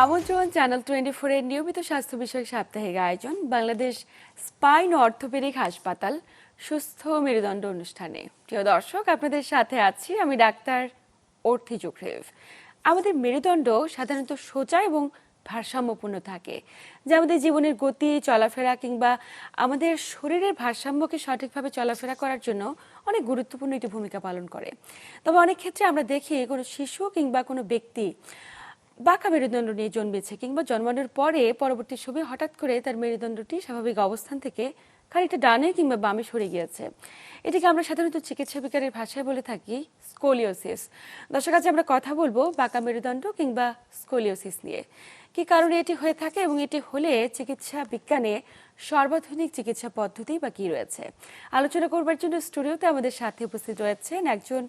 আমন্ত্রণ চ্যানেল 24 এর নিয়মিত স্বাস্থ্য বিষয়ক সাপ্তাহিক আয়োজন বাংলাদেশ স্পাইন অর্থোপেডিক হাসপাতাল সুস্থ মেরুদণ্ড অনুষ্ঠানে। প্রিয় দর্শক, আপনাদের সাথে আছি আমি ডাক্তার অর্থি জোখরেভ। আমাদের মেরুদণ্ড সাধারণত সোজা এবং ভারসাম্যপূর্ণ থাকে, যা আমাদের জীবনের গতি, চলাফেরা কিংবা আমাদের শরীরের ভারসাম্যকে সঠিকভাবে চলাফেরা করার জন্য অনেক গুরুত্বপূর্ণ একটি ভূমিকা পালন করে। তবে অনেক ক্ষেত্রে আমরা দেখি কোনো শিশু কিংবা কোনো ব্যক্তি বাঁকা মেরুদণ্ড নিয়ে জন্মেছে কিংবা জন্মানোর পরে পরবর্তী সময়ে হঠাৎ করে তার মেরুদণ্ডটি স্বাভাবিক অবস্থান থেকে খানিকটা ডানে কিংবা বামে সরে গিয়েছে। এটিকে আমরা সাধারণত চিকিৎসা বিজ্ঞানের ভাষায় বলে থাকি স্কোলিওসিস। দর্শক, আজ আমরা কথা বলবো বাঁকা মেরুদণ্ড কিংবা স্কোলিওসিস নিয়ে। কি কারণে এটি হয়ে থাকে এবং এটি হলে চিকিৎসা বিজ্ঞানে সর্বাধুনিক চিকিৎসা পদ্ধতি বা কি রয়েছে, আলোচনা করবার জন্য স্টুডিওতে আমাদের সাথে উপস্থিত রয়েছেন একজন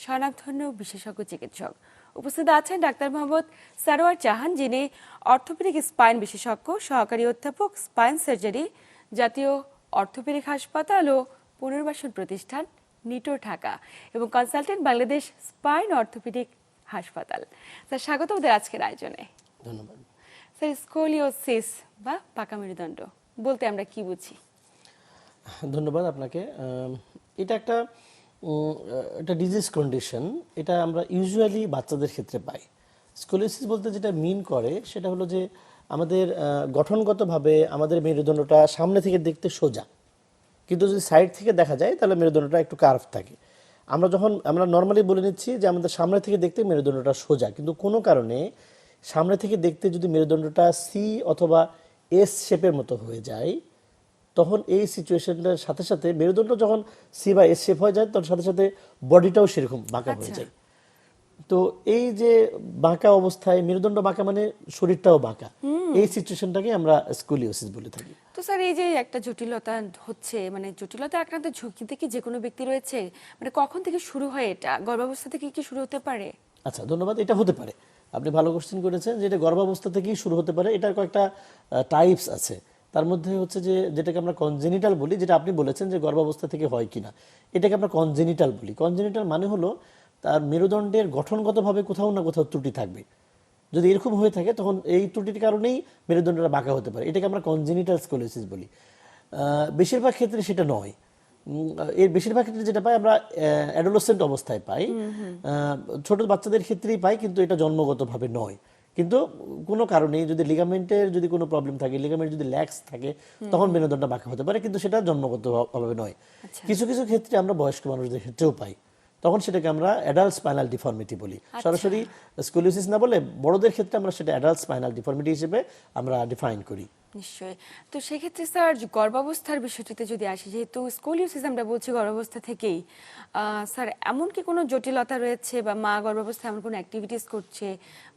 স্বনামধন্য বিশেষজ্ঞ চিকিৎসক। উপস্থিত আছেন ডাক্তার মোহাম্মদ সারোয়ার জাহান, যিনি অর্থোপেডিক স্পাইন বিশেষজ্ঞ, সহকারী অধ্যাপক, স্পাইন সার্জারি, জাতীয় অর্থোপেডিক হাসপাতাল ও পুনর্বাসন প্রতিষ্ঠান নিটো, ঢাকা, এবং কনসালটেন্ট বাংলাদেশ স্পাইন অর্থোপেডিক হাসপাতাল। স্যার, স্বাগত আমাদের আজকের আয়োজনে। ধন্যবাদ। স্যার, স্কোলিওসিস বা বাঁকা মেরুদণ্ড বলতে আমরা কি বুঝি? ধন্যবাদ আপনাকে। এটা একটা ডিজিজ কন্ডিশন। এটা আমরা ইউজুয়ালি বাচ্চাদের ক্ষেত্রে পাই। স্কোলিওসিস বলতে যেটা মিন করে সেটা হলো যে আমাদের গঠনগতভাবে আমাদের মেরুদণ্ডটা সামনে থেকে দেখতে সোজা, কিন্তু যদি সাইড থেকে দেখা যায় তাহলে মেরুদণ্ডটা একটু কার্ভ থাকে। আমরা নর্মালি বলে নিচ্ছি যে আমাদের সামনে থেকে দেখতে মেরুদণ্ডটা সোজা, কিন্তু কোনো কারণে সামনে থেকে দেখতে যদি মেরুদণ্ডটা সি অথবা এস শেপের মতো হয়ে যায়, তখন এই সিচুয়েশনটার সাথে সাথে মেরুদণ্ড যখন সি বা এস শেপ হয়ে যায় তখন সাথে সাথে বডিটাও সেরকম বাঁকা হয়ে যায়। তো এই যে বাঁকা অবস্থায় মেরুদণ্ড বাঁকা মানে শরীরটাও বাঁকা, এই সিচুয়েশনটাকে আমরা স্কোলিওসিস বলে থাকি। তো স্যার, এই যে একটা জটিলতা হচ্ছে, মানে জটিলতা আক্রান্ত ঝুঁকিতে কি যে কোনো ব্যক্তি রয়েছে? মানে কখন থেকে শুরু হয় এটা? গর্ভাবস্থা থেকে কি শুরু হতে পারে? আচ্ছা, ধন্যবাদ। এটা হতে পারে, আপনি ভালো কোশ্চেন করেছেন যে এটা গর্ভাবস্থা থেকেই শুরু হতে পারে। এটার কয়েকটা টাইপস আছে। তার মধ্যে হচ্ছে যে যেটাকে আমরা কনজেনিটাল বলি, যেটা আপনি বলেছেন যে গর্ভাবস্থা থেকে হয় কিনা, এটাকে আমরা কনজেনিটাল বলি। কনজেনিটাল মানে হলো তার মেরুদণ্ডের গঠনগতভাবে কোথাও না কোথাও ত্রুটি থাকবে। যদি এরকম হয়ে থাকে তখন এই ত্রুটির কারণেই মেরুদণ্ডটা বাঁকা হতে পারে। এটাকে আমরা কনজেনিটাল স্কোলিওসিস বলি। বেশিরভাগ ক্ষেত্রে সেটা নয়। এর বেশিরভাগ ক্ষেত্রে যেটা পাই আমরা অ্যাডোলেসেন্ট অবস্থায় পাই, ছোট বাচ্চাদের ক্ষেত্রেই পাই, কিন্তু এটা জন্মগতভাবে নয়। কিন্তু কোনো কারণে যদি লিগামেন্টের যদি কোনো প্রবলেম থাকে, লিগামেন্ট যদি ল্যাক্স থাকে, তখন মেরুদণ্ড বাঁকা হতে পারে, কিন্তু সেটা জন্মগতভাবে নয়। কিছু কিছু ক্ষেত্রে আমরা বয়স্ক মানুষদের ক্ষেত্রেও পাই, তখন সেটাকে আমরা অ্যাডাল্ট স্পাইনাল ডিফর্মিটি বলি। সরাসরি স্কোলিওসিস না বলে বড়দের ক্ষেত্রে আমরা সেটা অ্যাডাল্ট স্পাইনাল ডিফর্মিটি হিসেবে আমরা ডিফাইন করি। নিশ্চয়ই। তো সেক্ষেত্রে স্যার, গর্ভাবস্থার বিষয়টিতে যদি আসি, যেহেতু স্কোলিওসিস আমরা বলছি গর্ভাবস্থা থেকেই, স্যার এমন কি কোনো জটিলতা রয়েছে বা মা গর্ভাবস্থায় এমন কোনো অ্যাক্টিভিটিস করছে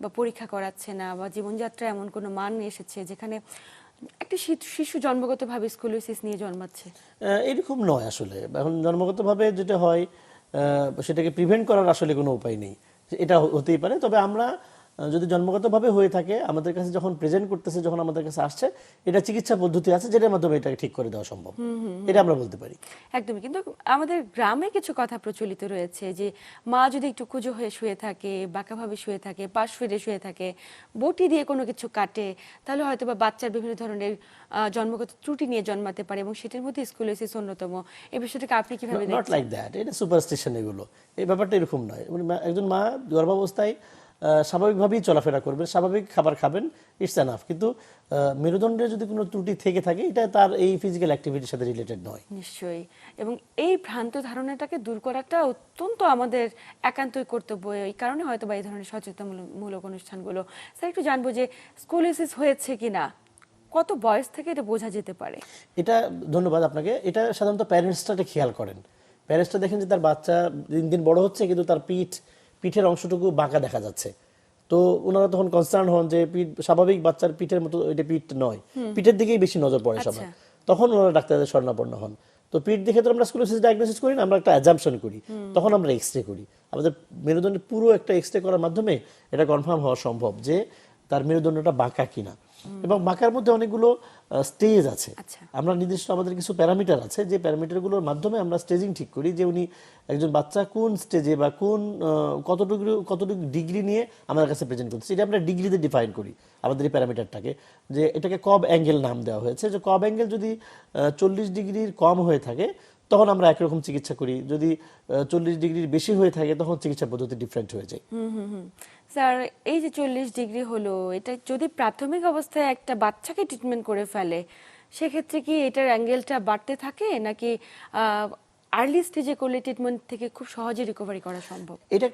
বা পরীক্ষা করাচ্ছে না, বা জীবনযাত্রায় এমন কোনো মান এসেছে যেখানে একটা শিশু জন্মগতভাবে স্কোলিওসিস নিয়ে জন্মাচ্ছে? এরকম নয় আসলে। এখন জন্মগতভাবে যেটা হয় সেটাকে প্রিভেন্ট করার আসলে কোনো উপায় নেই। এটা হতেই পারে, তবে আমরা যদি জন্মগতভাবে হয়ে থাকে, আমাদের কাছে যখন প্রেজেন্ট করতেছে, যখন আমাদের কাছে আসছে, এটা চিকিৎসা পদ্ধতি আছে যেটার মাধ্যমে এটাকে ঠিক করে দেওয়া সম্ভব, এটা আমরা বলতে পারি। একদমই। কিন্তু আমাদের গ্রামে কিছু কথা প্রচলিত রয়েছে যে মা যদি একটু কুঁজো হয়ে শুয়ে থাকে, বাঁকাভাবে শুয়ে থাকে, পাশ ফিরে শুয়ে থাকে, বটি দিয়ে কোনো কিছু কাটে, তাহলে হয়তো বা বাচ্চার বিভিন্ন ধরনের জন্মগত ত্রুটি নিয়ে জন্মাতে পারে, এবং সেটার মধ্যে স্কোলিওসিস অন্যতম। এই বিষয়টাকে আপনি কিভাবে নট দেখছেন? লাইক দ্যাট, এটা সুপারস্টিশন। এগুলো, এই ব্যাপারটা এরকম নয়। একজন মা গর্ভাবস্থায় স্বাভাবিকভাবেই চলাফেরা করবেন, স্বাভাবিক খাবার খাবেন, ইটস এনাফ। কিন্তু মেরুদণ্ডে যদি কোনো ত্রুটি থেকে থাকে, এটা তার এই ফিজিক্যাল অ্যাক্টিভিটির সাথে রিলেটেড নয়। নিশ্চয়ই। এবং এই ভ্রান্ত ধারণাটাকে দূর করাটা অত্যন্ত আমাদের একান্তই কর্তব্য। এই কারণে হয়তো বা এই ধরনের সচেতনমূলক অনুষ্ঠানগুলো। স্যার, একটু জানবো যে স্কোলিওসিস হয়েছে কিনা, কত বয়স থেকে এটা বোঝা যেতে পারে? এটা, ধন্যবাদ আপনাকে। এটা সাধারণত প্যারেন্টসটা খেয়াল করেন। প্যারেন্টসটা দেখেন যে তার বাচ্চা দিন দিন বড় হচ্ছে, কিন্তু তার পিঠের অংশটুকু বাঁকা দেখা যাচ্ছে। তো ওনারা তখন কনসার্ন হন যে স্বাভাবিক বাচ্চার পিঠের মতো এটা পিঠ নয়, পিঠের দিকেই বেশি নজর পড়ে সবার। তখন ওনারা ডাক্তারদের শরণাপন্ন হন। তো পিঠ দেখে তো আমরা স্কোলিওসিস ডায়াগনোসিস করি না, আমরা একটা অ্যাজাম্পশন করি। তখন আমরা এক্স রে করি। আমাদের মেরুদণ্ডের পুরো একটা এক্স রে করার মাধ্যমে এটা কনফার্ম হওয়া সম্ভব যে তার মেরুদণ্ডটা বাঁকা কিনা, এবং বাঁকার মধ্যে অনেকগুলো স্টেজ আছে। আচ্ছা। আমরা নির্দিষ্ট আমাদের কিছু প্যারামিটার আছে, যে প্যারামিটারগুলোর মাধ্যমে আমরা স্টেজিং ঠিক করি যে উনি একজন বাচ্চা কোন স্টেজে বা কোন কতটুকু ডিগ্রি নিয়ে আমাদের কাছে প্রেজেন্ট করছে, এটা আমরা ডিগ্রিতে ডিফাইন করি আমাদের এই প্যারামিটারটাকে, যে এটাকে কব অ্যাঙ্গেল নাম দেওয়া হয়েছে। যে কব অ্যাঙ্গেল যদি 40 ডিগ্রির কম হয়ে থাকে তখন আমরা একরকম চিকিৎসা করি, যদি 40 ডিগ্রির বেশি হয়ে থাকে তখন চিকিৎসা পদ্ধতি ডিফারেন্ট হয়ে যায়। স্যার, এই যে 40 ডিগ্রি হলো, এটা যদি প্রাথমিক অবস্থায় একটা বাচ্চাকে ট্রিটমেন্ট করে ফেলে, সেক্ষেত্রে কি এটার অ্যাঙ্গেলটা বাড়তে থাকে, নাকি আর্লি স্টেজে করলে ট্রিটমেন্ট থেকে খুব সহজে রিকভারি করা সম্ভব? এটা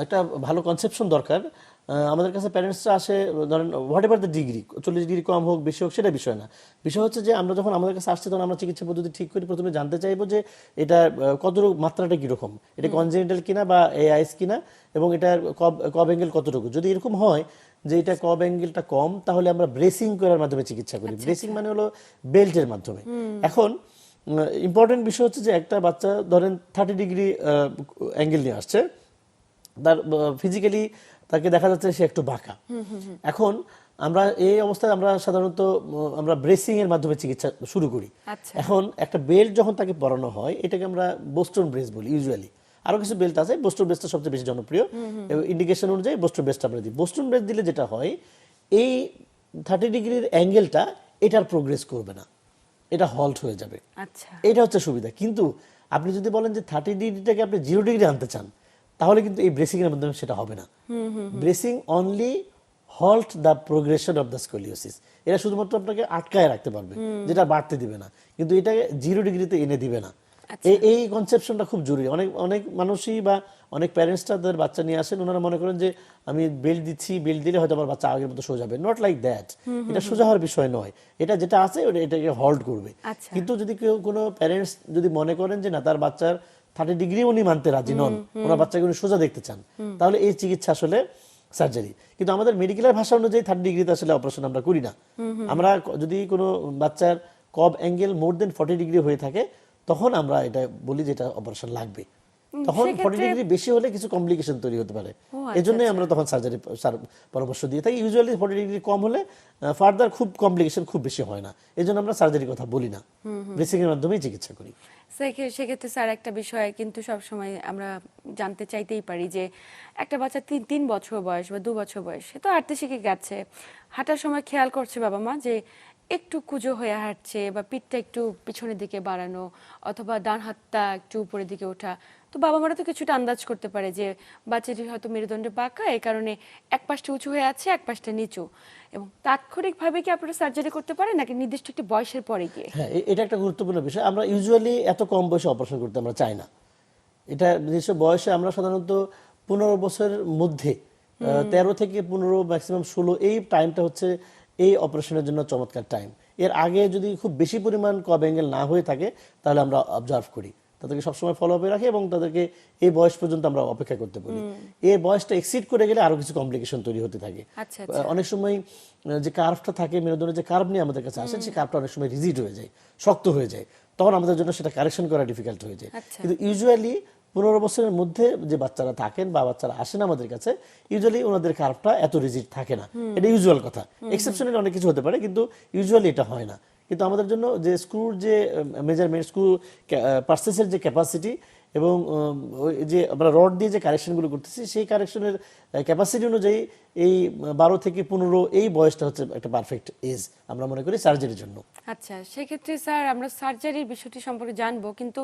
একটা ভালো কনসেপশন দরকার। আমাদের কাছে প্যারেন্টসরা আসে, ধরেন whatever the degree, 40 degree কম হোক বেশি হোক সেটা বিষয় না। বিষয় হচ্ছে যে আমরা যখন আমাদের কাছে আসছে তখন আমরা চিকিৎসা পদ্ধতি ঠিক করি, প্রথমে জানতে চাইবো যে এটা কতটুকু, মাত্রাটা কীরকম, এটা কনজেনিটাল কিনা বা এআইএস কিনা, এবং এটার কব অ্যাঙ্গেল কতটুকু। যদি এরকম হয় যে এটা কব অ্যাঙ্গেলটা কম, তাহলে আমরা ব্রেসিং করার মাধ্যমে চিকিৎসা করি। ব্রেসিং মানে হলো বেল্টের মাধ্যমে। এখন ইম্পর্টেন্ট বিষয় হচ্ছে যে একটা বাচ্চা ধরেন 30 ডিগ্রি অ্যাঙ্গেল নিয়ে আসছে, তার ফিজিক্যালি তাকে দেখা যাচ্ছে সে একটু বাঁকা। এখন আমরা এই অবস্থায় আমরা সাধারণত আমরা ব্রেসিং এর মাধ্যমে চিকিৎসা শুরু করি। এখন একটা বেল্ট যখন তাকে পরানো হয়, এটাকে আমরা বোস্টন ব্রেস বলি ইউজুয়ালি। আরো কিছু বেল্ট আছে, বোস্টন ব্রেসটা সবচেয়ে বেশি জনপ্রিয়, ইন্ডিকেশন অনুযায়ী বোস্টন ব্রেসটা আমরা দিই। বোস্টন ব্রেস দিলে যেটা হয়, এই 30 ডিগ্রির অ্যাঙ্গেলটা এটার প্রোগ্রেস করবে না, এটা হল্ট হয়ে যাবে। আচ্ছা, এটা হচ্ছে সুবিধা। কিন্তু আপনি যদি বলেন যে 30 ডিগ্রিটাকে আপনি 0 ডিগ্রি আনতে চান, তাহলে কিন্তু এই ব্রেসিং এর মাধ্যমে সেটা হবে না। Bracing only halt the progression of the scoliosis, এটা শুধুমাত্র আপনাকে আটকায় রাখতে পারবে, যেটা বাড়তে দিবে না, কিন্তু এটাকে 0 ডিগ্রিতে এনে দিবে না। এই কনসেপশনটা খুব জরুরি। অনেক অনেক মানুষই বা অনেক প্যারেন্টসরা তাদের বাচ্চা নিয়ে আসেন, ওনারা মনে করেন যে আমি বেল্ট দিচ্ছি, বেল্ট দিলে হয়তো আমার বাচ্চা আগের মতো সোজা যাবে। নট লাইক দ্যাট, এটা সোজা হওয়ার বিষয় নয়। এটা যেটা আছে এটাকে হল্ট করবে। কিন্তু যদি কোনো প্যারেন্টস যদি মনে করেন যে না, তার বাচ্চার 30 ডিগ্রি উনি মানতে রাজি নন, ওনার বাচ্চাকে উনি সোজা দেখতে চান, তাহলে এই চিকিৎসা আসলে সার্জারি। কিন্তু আমাদের মেডিকেলের ভাষা অনুযায়ী 30 ডিগ্রিতে আসলে অপারেশন আমরা করি না। আমরা যদি কোনো বাচ্চার কব অ্যাঙ্গেল মোর দেন 40 ডিগ্রি হয়ে থাকে, তখন আমরা এটা বলি যে এটা অপারেশন লাগবে। তখন 40 ডিগ্রি বেশি হলে কিছু কমপ্লিকেশন তৈরি হতে পারে, এজন্যই আমরা তখন সার্জারি পরামর্শ দিয়ে থাকি। ইউজুয়ালি 40 ডিগ্রি কম হলে ফার্দার খুব কমপ্লিকেশন খুব বেশি হয় না, এজন্য আমরা সার্জারির কথা বলি না, ব্রেসিং এর মাধ্যমেই চিকিৎসা করি। সেক্ষেত্রে স্যার একটা বিষয় কিন্তু সবসময় আমরা জানতে চাইতেই পারি যে একটা বাচ্চা 3 বছর বয়স বা 2 বছর বয়স, সে তো হাঁটতে শিখে গেছে, হাঁটার সময় খেয়াল করছে বাবা মা যে একটু কুঁজো হয়ে হাঁটছে, বা পিঠটা একটু পিছনের দিকে বাড়ানো, অথবা ডান হাতটা একটু উপরের দিকে ওঠা, তো বাবা মারা তো কিছুটা আন্দাজ করতে পারে যে বাচ্চাটি হয়তো মেরুদণ্ডে বাঁকা, এই কারণে এক পাশটা উঁচু হয়ে আছে, এক পাশটা নিচু, এবং তাৎক্ষণিকভাবে কি আপনারা সার্জারি করতে পারেন নাকি নির্দিষ্ট একটি বয়সের পরে গিয়ে? হ্যাঁ, এটা একটা গুরুত্বপূর্ণ বিষয়। আমরা ইউজুয়ালি এত কম বয়সে অপারেশন করতে আমরা চাই না। এটা নির্দিষ্ট বয়সে আমরা সাধারণত 15 বছরের মধ্যে 13 থেকে 15 ম্যাক্সিমাম 16, এই টাইমটা হচ্ছে এই অপারেশনের জন্য চমৎকার টাইম। এর আগে যদি খুব বেশি পরিমাণ কব অ্যাঙ্গেল না হয়ে থাকে, তাহলে আমরা অবজার্ভ করি, তাদেরকে সবসময় ফলো আপে রাখি এবং তাদেরকে এই বয়স পর্যন্ত আমরা অপেক্ষা করতে বলি। এই বয়সটা এক্সিড করে গেলে আরো কিছু কমপ্লিকেশন তৈরি হতে থাকে। অনেক সময় যে কার্ভটা থাকে, মেরুদণ্ডের যে কার্ভ নিয়ে আমাদের কাছে আসেন, সেই কার্ভটা অনেক সময় রিজিড হয়ে যায়, শক্ত হয়ে যায়, তখন আমাদের জন্য সেটা কারেকশন করা ডিফিকাল্ট হয়ে যায়। কিন্তু ইউজুয়ালি 15 বছরের মধ্যে যে বাচ্চারা থাকেন বা বাচ্চারা আসেন আমাদের কাছে, ইউজুয়ালি ওনাদের কার্ভটা এত রিজিড থাকে না। এটা ইউজুয়াল কথা, এক্সেপশনাল অনেক কিছু হতে পারে, কিন্তু ইউজুয়ালি এটা হয় না। কিন্তু আমাদের জন্য যে স্ক্রুর যে মেজারমেন্ট, স্ক্রু পার্সেসের যে ক্যাপাসিটি, এবং যে আমরা রড দিয়ে যে কারেকশনগুলো করতেছি, সেই কারেকশনের ক্যাপাসিটি অনুযায়ী এই 12 থেকে 15 এই বয়সটা হচ্ছে একটা পারফেক্ট এজ আমরা মনে করি সার্জারির জন্য। আচ্ছা, সেক্ষেত্রে স্যার আমরা সার্জারির বিষয়টি সম্পর্কে জানবো, কিন্তু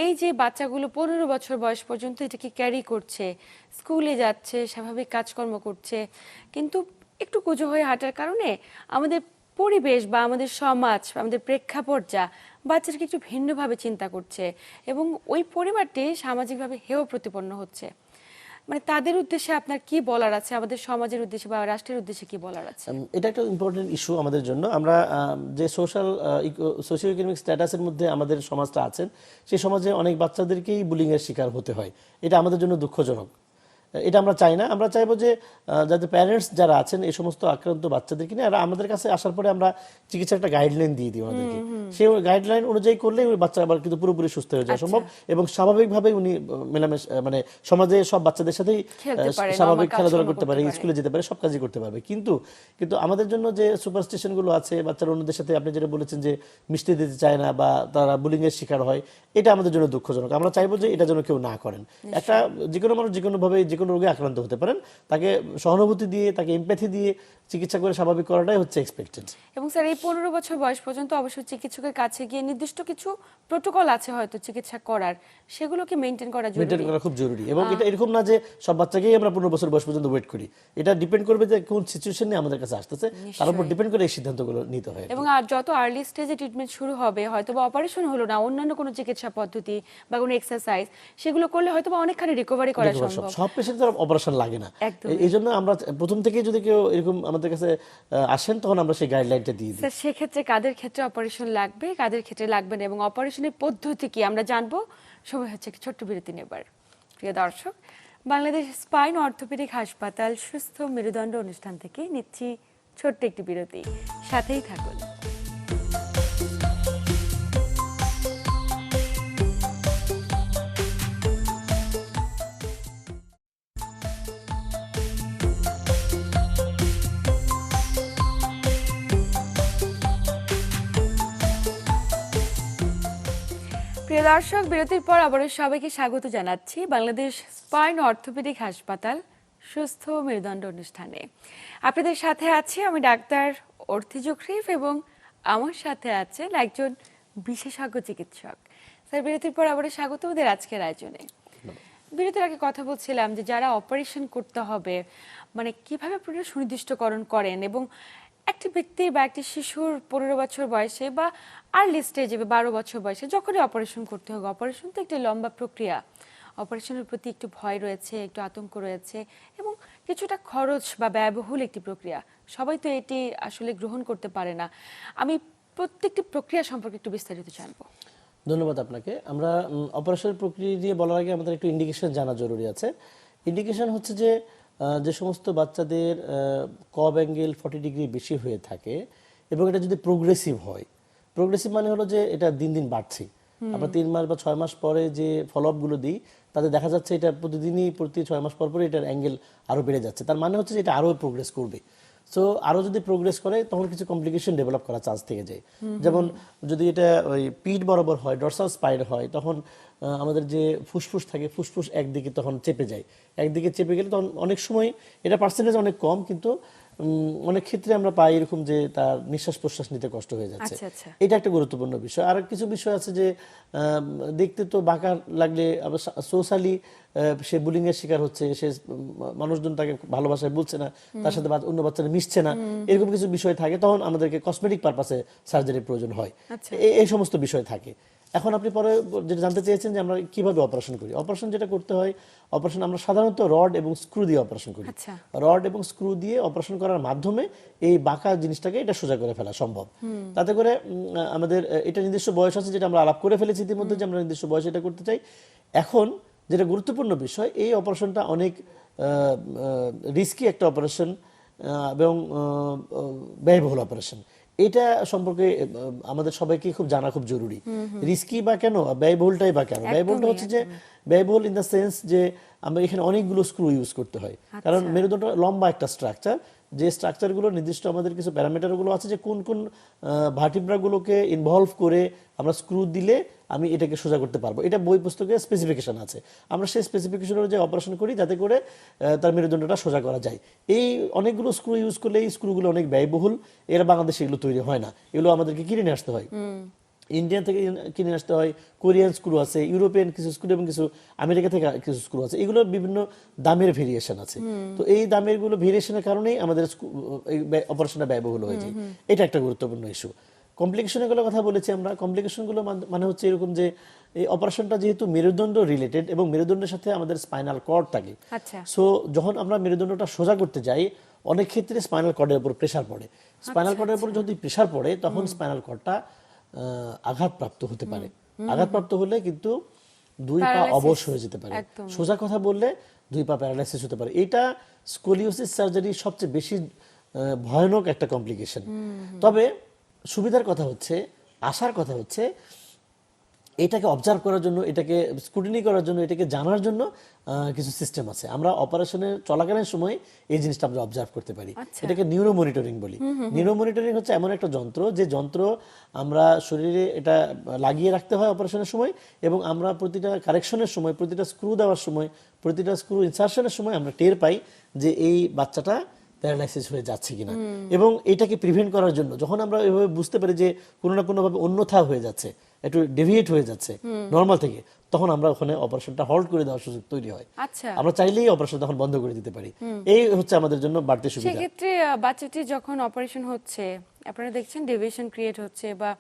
এই যে বাচ্চাগুলো 15 বছর বয়স পর্যন্ত এটাকে ক্যারি করছে, স্কুলে যাচ্ছে, স্বাভাবিক কাজকর্ম করছে, কিন্তু একটু কুঁজো হয়ে হাঁটার কারণে আমাদের পরিবেশ বা আমাদের সমাজ, আমাদের প্রেক্ষাপট যা বাচ্চাটাকে একটু ভিন্নভাবে চিন্তা করছে, এবং ওই পরিবারটি সামাজিকভাবে হেয় প্রতিপন্ন হচ্ছে, মানে তাদের উদ্দেশ্যে আপনার কি বলার আছে, আমাদের সমাজের উদ্দেশ্যে বা রাষ্ট্রের উদ্দেশ্যে কি বলার আছে? এটা একটা ইম্পর্টেন্ট ইস্যু আমাদের জন্য। আমরা যে সোশিও ইকোনমিক স্ট্যাটাসের মধ্যে আমাদের সমাজটা আছেন, সেই সমাজে অনেক বাচ্চাদেরকেই বুলিং এর শিকার হতে হয়। এটা আমাদের জন্য দুঃখজনক। এটা আমরা চাই না। আমরা চাইবো যে যাদের প্যারেন্টস যারা আছেন এই সমস্ত আক্রান্ত বাচ্চাদেরকে নিয়ে, আর আমাদের কাছে আসার পরে আমরা চিকিৎসার একটা গাইডলাইন দিয়ে দিই ওনাদেরকে। সেই গাইডলাইন অনুযায়ী করলে ওই বাচ্চা আবার কিন্তু পুরোপুরি সুস্থ হয়ে যাওয়া সম্ভব, এবং স্বাভাবিকভাবে উনি মেলামেশা মানে সমাজে সব বাচ্চাদের সাথেই স্বাভাবিক খেলাধুলা করতে পারে, স্কুলে যেতে পারে, সব কাজই করতে পারবে। কিন্তু আমাদের জন্য যে সুপারস্টিশন গুলো আছে, বাচ্চারা অন্যদের সাথে আপনি যেটা বলেছেন যে মিশতে দিতে চায় না বা তারা বুলিং এর শিকার হয়, এটা আমাদের জন্য দুঃখজনক। আমরা চাইবো যে এটা যেন কেউ না করেন। একটা যে কোনো মানুষ যে কোনো ভাবে যে কোনো রোগে আক্রান্ত হতে পারেন, তাকে সহানুভূতি দিয়ে, তাকে এমপ্যাথি দিয়ে চিকিৎসা করে স্বাভাবিক করাটাই হচ্ছে এক্সপেক্টেড। এবং স্যার এই 15 বছর বয়স পর্যন্ত অবশ্যই চিকিৎসকের কাছে গিয়ে নির্দিষ্ট কিছু প্রোটোকল আছে হয়তো চিকিৎসা করার, সেগুলোকে মেইনটেইন করা মেইনটেইন জরুরি। করা খুব জরুরি। এবং এটা এরকম না যে সব বাচ্চাকেই আমরা 15 বছর বয়স পর্যন্ত ওয়েট করি। এটা ডিপেন্ড করবে যে কোন সিচুয়েশন নিয়ে আমাদের কাছে আসতেছে, তার উপর ডিপেন্ড করে এই সিদ্ধান্তগুলো নিতে হয়। এবং আর যত আর্লি স্টেজে ট্রিটমেন্ট শুরু হবে, হয়তো বা অপারেশন হলো না, অন্যান্য কোনো চিকিৎসা পদ্ধতি বা কোনো এক্সারসাইজ সেগুলো করলে হয়তো বা অনেকখানি রিকভারি করা সম্ভব। সব পেশেন্টদের অপারেশন লাগে না। একদমই। এই জন্য আমরা প্রথম থেকেই যদি কেউ এরকম আমাদের কাছে আসেন, তখন আমরা সেই গাইডলাইনটা দিয়ে দিই। স্যার সেক্ষেত্রে কাদের ক্ষেত্রে অপারেশন লাগবে, কাদের ক্ষেত্রে লাগবে না, এবং অপারেশনের পদ্ধতি কি আমরা জানবো। সময় হচ্ছে একটি ছোট্ট বিরতি নেবার। প্রিয় দর্শক, বাংলাদেশ স্পাইন অর্থোপেডিক হাসপাতাল সুস্থ মেরুদণ্ড অনুষ্ঠান থেকে নিচ্ছি ছোট্ট একটি বিরতি, সাথেই থাকুন। প্রিয় দর্শক, বিরতির পর আবারও সবাইকে স্বাগত জানাচ্ছি বাংলাদেশ স্পাইন অর্থোপেডিক হাসপাতাল সুস্থ মেরুদণ্ড অনুষ্ঠানে। আপনাদের সাথে আছি আমি ডাক্তার অর্থি জুখরিফ, এবং আমার সাথে আছেন একজন বিশেষজ্ঞ চিকিৎসক। স্যার বিরতির পর আবারও স্বাগত ওদের আজকের আয়োজনে। বিরতির আগে কথা বলছিলাম যে যারা অপারেশন করতে হবে, মানে কিভাবে আপনারা সুনির্দিষ্টকরণ করেন, এবং একটি ব্যক্তি বা একটি শিশুর 15 বছর বয়সে বা আর্লি স্টেজে বা 12 বছর বয়সে যখনই অপারেশন করতে হবে, অপারেশন তো একটি লম্বা প্রক্রিয়া, অপারেশনের প্রতি একটু ভয় রয়েছে, একটু আতঙ্ক রয়েছে, এবং কিছুটা খরচ বা ব্যয়বহুল একটি প্রক্রিয়া। সবাই তো এটি আসলে গ্রহণ করতে পারে না। আমি প্রত্যেকটি প্রক্রিয়া সম্পর্কে একটু বিস্তারিত জানবো। ধন্যবাদ আপনাকে। আমরা অপারেশনের প্রক্রিয়া দিয়ে বলার আগে আমাদের একটু ইন্ডিকেশন জানা জরুরি আছে। ইন্ডিকেশন হচ্ছে যে যে সমস্ত বাচ্চাদের কব অ্যাঙ্গেল 40 ডিগ্রি বেশি হয়ে থাকে, এবং এটা যদি প্রোগ্রেসিভ হয়, প্রোগ্রেসিভ মানে হলো যে এটা দিন দিন বাড়ছে। আমরা 3 মাস বা 6 মাস পরে যে ফলো আপ গুলো দিই, তাতে দেখা যাচ্ছে এটা প্রতিদিনই প্রতি 6 মাস পর পর এটার অ্যাঙ্গেল আরো বেড়ে যাচ্ছে। তার মানে হচ্ছে যে এটা আরো প্রোগ্রেস করবে। সো আরো যদি প্রোগ্রেস করে, তখন কিছু কমপ্লিকেশন ডেভেলপ করার চান্স থেকে যায়। যেমন যদি এটা ওই পিঠ বরাবর হয়, ডরসাল স্পাইন হয়, তখন আমাদের যে ফুসফুস থাকে, ফুসফুস একদিকে তখন চেপে যায়। একদিকে চেপে গেলে তখন অনেক সময়, এটা পার্সেন্টেজ অনেক কম, কিন্তু অনেক ক্ষেত্রে আমরা পাই এরকম যে তার নিঃশ্বাস প্রশ্বাস নিতে কষ্ট হয়ে যাচ্ছে। এটা একটা গুরুত্বপূর্ণ বিষয়। আর কিছু বিষয় আছে যে দেখতে তো বাঁকা লাগলে আবার সোশ্যালি সে বুলিং এর শিকার হচ্ছে, সে মানুষজন তাকে ভালোবাসায় বলছে না, তার সাথে অন্য বাচ্চারা মিশছে না, এরকম কিছু বিষয় থাকে, তখন আমাদেরকে কসমেটিক পারপাসে সার্জারির প্রয়োজন হয়। এই সমস্ত বিষয় থাকে। এখন আপনি পরে যেটা জানতে চেয়েছেন যে আমরা কিভাবে অপারেশন করি। অপারেশন যেটা করতে হয়, অপারেশন আমরা সাধারণত রড এবং স্ক্রু দিয়ে অপারেশন করি। রড এবং স্ক্রু দিয়ে অপারেশন করার মাধ্যমে এই বাঁকা জিনিসটাকে এটা সোজা করে ফেলা সম্ভব। তাতে করে আমাদের এটা নির্দিষ্ট বয়স আছে, যেটা আমরা আলাপ করে ফেলেছি ইতিমধ্যে, যে আমরা নির্দিষ্ট বয়সে এটা করতে চাই। এখন যেটা গুরুত্বপূর্ণ বিষয়, এই অপারেশনটা অনেক রিস্কি একটা অপারেশন এবং ব্যয়বহুল অপারেশন। এটা সম্পর্কে আমাদের সবাইকে খুব জানা খুব জরুরি। রিস্কি বা কেন, ব্যয়বহুলটাই বা কেন? ব্যয়বহুলটা হচ্ছে যে ব্যয়বহুল ইন দ্য সেন্স যে আমরা এখানে অনেকগুলো স্ক্রু ইউজ করতে হয়, কারণ মেরুদণ্ড লম্বা একটা স্ট্রাকচার, যে স্ট্রাকচারগুলো নির্দিষ্ট আমাদের কিছু প্যারামিটারগুলো আছে, যে কোন কোন ভার্টিব্রাগুলোকে ইনভলভ করে আমরা স্ক্রু দিলে আমি এটাকে সোজা করতে পারবো। এটা বই পুস্তকে স্পেসিফিকেশন আছে। আমরা সেই স্পেসিফিকেশন অনুযায়ী অপারেশন করি, যাতে করে তার মেরুদণ্ডটা সোজা করা যায়। এই অনেকগুলো স্ক্রু ইউজ করলে এই স্ক্রুগুলো অনেক ব্যয়বহুল, এরা বাংলাদেশে এগুলো তৈরি হয় না, এগুলো আমাদেরকে কিনে নিয়ে আসতে হয়। ইন্ডিয়া থেকে কিনে আসতে হয়, কোরিয়ান স্ক্রু আছে, ইউরোপিয়ান কিছু স্ক্রু এবং কিছু আমেরিকা থেকে কিছু স্ক্রু আছে। এগুলোর বিভিন্ন দামের ভেরিয়েশন আছে। তো এই দামের গুলো ভেরিয়েশনের কারণেই আমাদের অপারেশনটা ব্যয়বহুল হয়ে যায়। এটা একটা গুরুত্বপূর্ণ ইস্যু। কমপ্লিকেশনের গুলো কথা বলেছি আমরা। কমপ্লিকেশন গুলো মানে হচ্ছে এরকম যে এই অপারেশনটা যেহেতু মেরুদণ্ড রিলেটেড এবং মেরুদণ্ডের সাথে আমাদের স্পাইনাল কর্ড থাকে, সো যখন আমরা মেরুদণ্ডটা সোজা করতে যাই, অনেক ক্ষেত্রে স্পাইনাল কর্ডের উপর প্রেসার পড়ে। স্পাইনাল কর্ডের উপর যদি প্রেসার পড়ে, তখন স্পাইনাল কর্ডটা আঘাতপ্রাপ্ত হতে পারে। আঘাতপ্রাপ্ত হলে কিন্তু দুই পা Paralysis, অবশ হয়ে যেতে পারে। একদম। সোজা কথা বললে দুই পা প্যারালাইসিস হতে পারে। এটা স্কোলিওসিস সার্জারি সবচেয়ে বেশি ভয়ানক একটা কমপ্লিকেশন। তবে সুবিধার কথা হচ্ছে, আশার কথা হচ্ছে, এটাকে অবজার্ভ করার জন্য, এটাকে স্ক্রুটিনি করার জন্য, এটাকে জানার জন্য কিছু সিস্টেম আছে। আমরা অপারেশনের চলাকালীন সময় এই জিনিসটা আমরা অবজার্ভ করতে পারি। আচ্ছা। এটাকে নিউরো মনিটরিং বলি। নিউরো মনিটরিং হচ্ছে এমন একটা যন্ত্র, যে যন্ত্র আমরা শরীরে এটা লাগিয়ে রাখতে হয় অপারেশনের সময়, এবং আমরা প্রতিটা কারেকশনের সময়, প্রতিটা স্ক্রু দেওয়ার সময়, প্রতিটা স্ক্রু ইনসার্শনের সময় আমরা টের পাই যে এই বাচ্চাটা প্যারালাইসিস হয়ে যাচ্ছে কিনা। এবং এটাকে প্রিভেন্ট করার জন্য যখন আমরা এভাবে বুঝতে পারি যে কোনো না কোনোভাবে অন্যথা হয়ে যাচ্ছে, একটু ডেভিয়েট হয়ে যাচ্ছে নর্মাল থেকে, তখন আমরা ওখানে অপারেশনটা হল্ট করে দেওয়ার সুযোগ তৈরি হয়। আচ্ছা, আমরা চাইলেই অপারেশন তখন বন্ধ করে দিতে পারি। এই হচ্ছে আমাদের জন্য বাড়তি সুবিধা। সেক্ষেত্রে বাচ্চাটি যখন অপারেশন হচ্ছে, আপনারা দেখছেন ডেভিয়েশন ক্রিয়েট হচ্ছে বা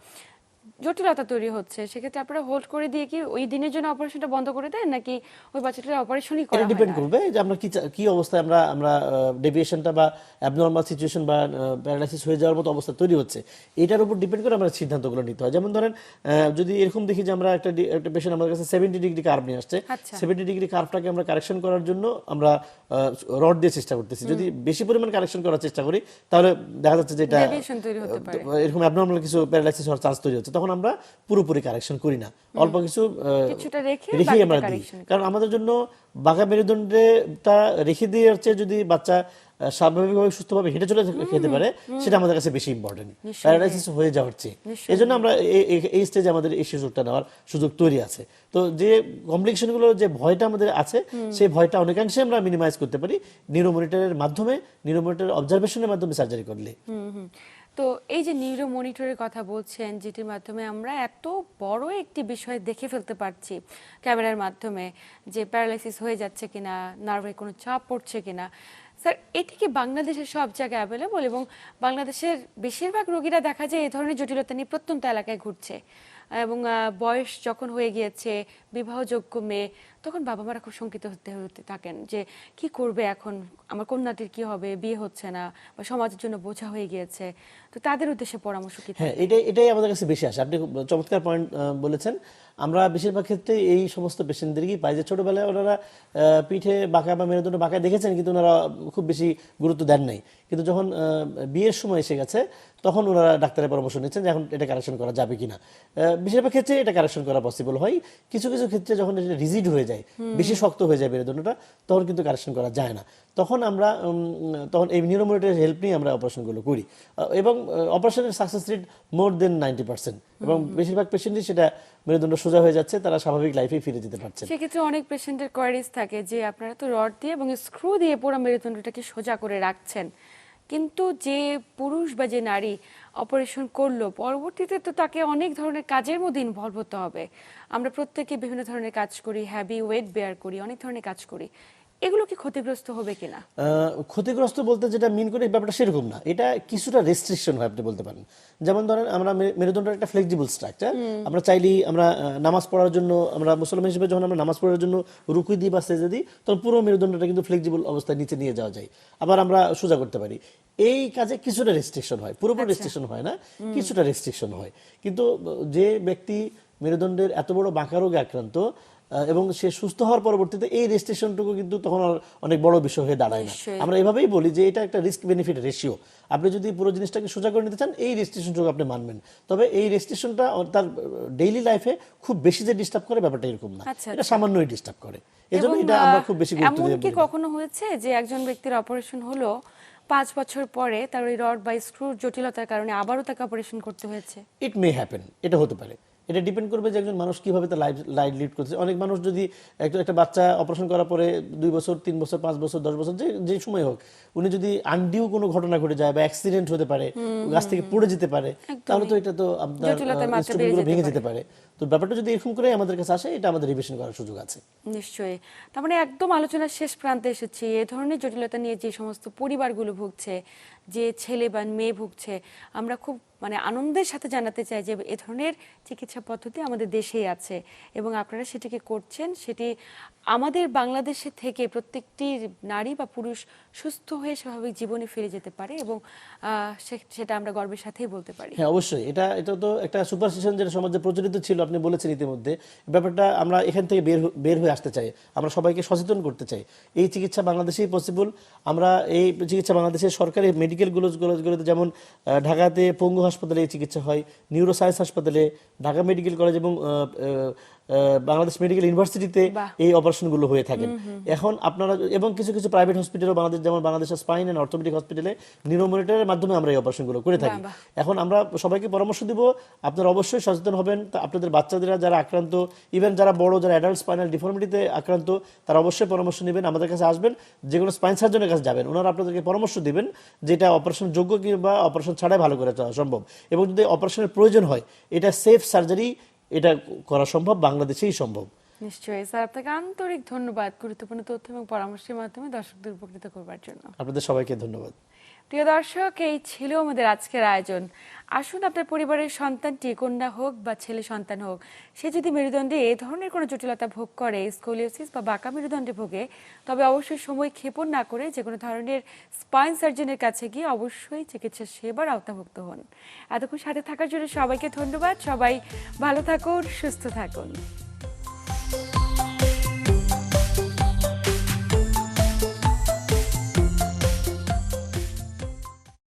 জটিলতা তৈরি হচ্ছে, সেক্ষেত্রে আপনারা হোল্ড করে দিয়ে কি ওই দিনের জন্য অপারেশনটা বন্ধ করে দেন, নাকি ওই বাচ্চাটার অপারেশনই করা এটা হয় ডিপেন্ড না? করবে যে আমরা কি অবস্থায় আমরা ডেভিয়েশনটা বা অ্যাবনর্মাল সিচুয়েশন বা প্যারালাইসিস হয়ে যাওয়ার মতো অবস্থা তৈরি হচ্ছে, এটার উপর ডিপেন্ড করে আমরা সিদ্ধান্তগুলো নিতে হয়। যেমন ধরেন, যদি এরকম দেখি যে আমরা একটা পেশেন্ট আমাদের কাছে 70 ডিগ্রি কার্ভ নিয়ে আসছে, আচ্ছা। 70 ডিগ্রি কার্ভটাকে আমরা কারেকশন করার জন্য আমরা রড দিয়ে চেষ্টা করতেছি। যদি বেশি পরিমাণ কারেকশন করার চেষ্টা করি, তাহলে দেখা যাচ্ছে যে এটা ডেভিয়েশন তৈরি হতে পারে। এরকম অ্যাবনর্মাল কিছু প্যারালাইসিস হওয়ার চান্স তৈরি হচ্ছে। তখন আমরা পুরোপুরি কারেকশন করি না, অল্প কিছু কিছুটা রেখে রেখেই বাকিটা আমরা দিই। correction করি। কারণ আমাদের জন্য বাঁকা মেরুদণ্ডটা রেখে দেওয়ার চেয়ে যদি বাচ্চা স্বাভাবিকভাবে সুস্থভাবে হেঁটে চলে যেতে পারে, সেটা আমাদের কাছে বেশি ইম্পর্টেন্ট প্যারালাইসিস হয়ে যাওয়ার চেয়ে। এই জন্য আমরা এই স্টেজে আমাদের এই সুযোগটা নেওয়ার সুযোগ তৈরি আছে। তো যে কমপ্লিকেশনগুলো, যে ভয়টা আমাদের আছে, সেই ভয়টা অনেকাংশে আমরা মিনিমাইজ করতে পারি নিউরোমনিটরের মাধ্যমে, নিউরোমনিটরের অবজারভেশনের মাধ্যমে সার্জারি করলে। তো এই যে নিউরো মনিটরের কথা বলছেন, যেটির মাধ্যমে আমরা এত বড় একটি বিষয় দেখে ফেলতে পারছি ক্যামেরার মাধ্যমে, যে প্যারালাইসিস হয়ে যাচ্ছে কিনা, নার্ভে কোনো চাপ পড়ছে কিনা, স্যার এটি কি বাংলাদেশের সব জায়গায় অ্যাভেলেবল? এবং বাংলাদেশের বেশিরভাগ রোগীরা দেখা যায় এই ধরনের জটিলতা নিয়ে প্রত্যন্ত এলাকায় ঘুরছে, এবং বয়স যখন হয়ে গিয়েছে, বিবাহযোগ্য মেয়ে, তখন বাবা মারা খুব শঙ্কিত হতে থাকেন যে কি করবে এখন, আমার কন্যাটির কি হবে, বিয়ে হচ্ছে না, বা সমাজের জন্য বোঝা হয়ে গিয়েছে। তো তাদের উদ্দেশ্যে পরামর্শ কি? হ্যাঁ, এটাই আমাদের কাছে বেশি আসে। আপনি খুব চমৎকার পয়েন্ট বলেছেন। আমরা বেশিরভাগ ক্ষেত্রে এই সমস্ত পেশেন্টদেরকেই পাই যে ছোটবেলায় ওনারা পিঠে বাঁকা বা মেরুদণ্ড বাঁকা দেখেছেন, কিন্তু ওনারা খুব বেশি গুরুত্ব দেন নাই। কিন্তু যখন বিয়ের সময় এসে গেছে, তখন ওনারা ডাক্তারের পরামর্শ নিচ্ছেন যে এখন এটা কারেকশন করা যাবে কিনা। বেশিরভাগ ক্ষেত্রে এটা কারেকশন করা পসিবল হয়। কিছু কিছু ক্ষেত্রে যখন এটা রিজিড হয়ে যায়, বেশি শক্ত হয়ে যায় মেরুদণ্ডটা, তখন কিন্তু কারেকশন করা যায় না। তখন আমরা তখন এই নিউরোমনিটরের হেল্প নিয়ে আমরা অপারেশনগুলো করি, এবং অপারেশনের সাকসেস রেট মোর দেন 90%, এবং বেশিরভাগ পেশেন্টই সেটা মেরুদণ্ড সোজা হয়ে যাচ্ছে, তারা স্বাভাবিক লাইফে ফিরে যেতে পারছে। সেক্ষেত্রে অনেক পেশেন্টের কোয়ারিজ থাকে যে আপনারা তো রড দিয়ে এবং স্ক্রু দিয়ে পুরো মেরুদণ্ডটাকে সোজা করে রাখছেন, কিন্তু যে পুরুষ বা যে নারী অপারেশন করলো, পরবর্তীতে তো তাকে অনেক ধরনের কাজের মধ্যে ইনভলভ হতে হবে। আমরা প্রত্যেকে বিভিন্ন ধরনের কাজ করি, হ্যাভি ওয়েট বেয়ার করি, অনেক ধরনের কাজ করি, এগুলো কি ক্ষতিগ্রস্ত হবে কিনা? ক্ষতিগ্রস্ত বলতে যেটা মিন করে, ব্যাপারটা সেরকম না। এটা কিছুটা রেস্ট্রিকশন হয়, আপনি বলতে পারেন। যেমন ধরেন, আমরা মেরুদণ্ডের একটা ফ্লেক্সিবল স্ট্রাকচার, আমরা চাইলেই আমরা নামাজ পড়ার জন্য, আমরা মুসলমান হিসেবে যখন আমরা নামাজ পড়ার জন্য রুকুই দিই বা সেজদা দিই, তখন পুরো মেরুদণ্ডটা কিন্তু ফ্লেক্সিবল অবস্থায় নিচে নিয়ে যাওয়া যায়, আবার আমরা সোজা করতে পারি। এই কাজে কিছুটা রেস্ট্রিকশন হয়, পুরোপুরি রেস্ট্রিকশন হয় না, কিছুটা রেস্ট্রিকশন হয়। কিন্তু যে ব্যক্তি মেরুদণ্ডের এত বড় বাঁকা রোগে আক্রান্ত এবং সে সুস্থ হওয়ার পরবর্তীতে এই রেজিস্ট্রেশনটুকু কিন্তু তখন আর অনেক বড় বিষয় হয়ে দাঁড়ায় না। আমরা এভাবেই বলি যে এটা একটা রিস্ক বেনিফিট রেশিও। আপনি যদি পুরো জিনিসটাকে সোজা করে নিতে চান, এই রেজিস্ট্রেশনটুকু আপনি মানবেন। তবে এই রেজিস্ট্রেশনটা তার ডেইলি লাইফে খুব বেশি যে ডিস্টার্ব করে, ব্যাপারটা এরকম না, এটা সামান্যই ডিস্টার্ব করে। এজন্য এটা আমরা খুব বেশি গুরুত্ব দিই। এমন কি কখনো হয়েছে যে একজন ব্যক্তির অপারেশন হলো, 5 বছর পরে তার ওই রড বা স্ক্রুর জটিলতার কারণে আবারও তাকে অপারেশন করতে হয়েছে? ইট মে হ্যাপেন, এটা হতে পারে। এটা ডিপেন্ড করবে যে একজন মানুষ কিভাবে তার লাইফ লিড করছে। অনেক মানুষ যদি একটা বাচ্চা অপারেশন করার পরে 2 বছর, 3 বছর, 5 বছর, 10 বছর, যে সময় হোক, উনি যদি আনডিউ কোনো ঘটনা ঘটে যায় বা অ্যাক্সিডেন্ট হতে পারে, গাছ থেকে পড়ে যেতে পারে, তাহলে তো এটা তো আপনার ইনস্ট্রুমেন্টগুলো ভেঙে যেতে পারে। তো ব্যাপারটা যদি এরকম করে আমাদের কাছে আসে, এটা আমাদের রিভিশন করার সুযোগ আছে। নিশ্চয়ই। তার মানে একদম আলোচনার শেষ প্রান্তে এসেছি। এ ধরনের জটিলতা নিয়ে যে সমস্ত পরিবারগুলো ভুগছে, যে ছেলে বা মেয়ে ভুগছে, আমরা খুব মানে আনন্দের সাথে জানাতে চাই যে এ ধরনের চিকিৎসা পদ্ধতি আমাদের দেশেই আছে এবং আপনারা সেটিকে করছেন। সেটি আমাদের বাংলাদেশে থেকে প্রত্যেকটি নারী বা পুরুষ সুস্থ হয়ে স্বাভাবিক জীবনে ফিরে যেতে পারে এবং সেটা আমরা গর্বের সাথেই বলতে পারি। হ্যাঁ, অবশ্যই এটা এটা তো একটা সুপারস্টিশন যেটা সমাজে প্রচলিত ছিল, আপনি বলেছেন ইতিমধ্যে। ব্যাপারটা আমরা এখান থেকে বের হয়ে আসতে চাই, আমরা সবাইকে সচেতন করতে চাই। এই চিকিৎসা বাংলাদেশেই পসিবল। আমরা এই চিকিৎসা বাংলাদেশের সরকারি মেডিকেলগুলোতে, যেমন ঢাকাতে পঙ্গু হাসপাতালে এই চিকিৎসা হয়, নিউরোসায়েন্স হাসপাতালে, ঢাকা মেডিকেল কলেজ এবং বাংলাদেশ মেডিকেল ইউনিভার্সিটিতে এই অপারেশনগুলো হয়ে থাকেন। এখন আপনারা এবং কিছু কিছু প্রাইভেট হসপিটালও বাংলাদেশ, যেমন বাংলাদেশের স্পাইন অ্যান্ড অর্থোপেডিক হসপিটালে নিউরোমনিটরের মাধ্যমে আমরা এই অপারেশনগুলো করে থাকি। এখন আমরা সবাইকে পরামর্শ দিব, আপনারা অবশ্যই সচেতন হবেন। আপনাদের বাচ্চাদেরা যারা আক্রান্ত, ইভেন যারা বড়, যারা অ্যাডাল্ট স্পাইনাল ডিফর্মিটিতে আক্রান্ত, তারা অবশ্যই পরামর্শ নেবেন, আমাদের কাছে আসবেন, যে কোনো স্পাইন সার্জনের কাছে যাবেন, ওনারা আপনাদেরকে পরামর্শ দিবেন যেটা অপারেশন যোগ্য কিংবা অপারেশন ছাড়াই ভালো করে যাওয়া সম্ভব। এবং যদি অপারেশনের প্রয়োজন হয়, এটা সেফ সার্জারি, এটা করা সম্ভব, বাংলাদেশেই সম্ভব। নিশ্চয়ই স্যার, আপনাকে আন্তরিক ধন্যবাদ গুরুত্বপূর্ণ তথ্য এবং পরামর্শের মাধ্যমে দর্শকদের উপকৃত করবার জন্য। আপনাদের সবাইকে ধন্যবাদ। প্রিয় দর্শক, এই ছিল আমাদের আজকের আয়োজন। আসুন, আপনার পরিবারের সন্তানটি কন্যা হোক বা ছেলে সন্তান হোক, সে যদি মেরুদণ্ডে এ ধরনের কোনো জটিলতা ভোগ করে, স্কোলিওসিস বা বাঁকা মেরুদণ্ডে ভোগে, তবে অবশ্যই সময় ক্ষেপণ না করে যে কোনো ধরনের স্পাইন সার্জনের কাছে গিয়ে অবশ্যই চিকিৎসা সেবার আওতাভুক্ত হন। এতক্ষণ সাথে থাকার জন্য সবাইকে ধন্যবাদ। সবাই ভালো থাকুন, সুস্থ থাকুন।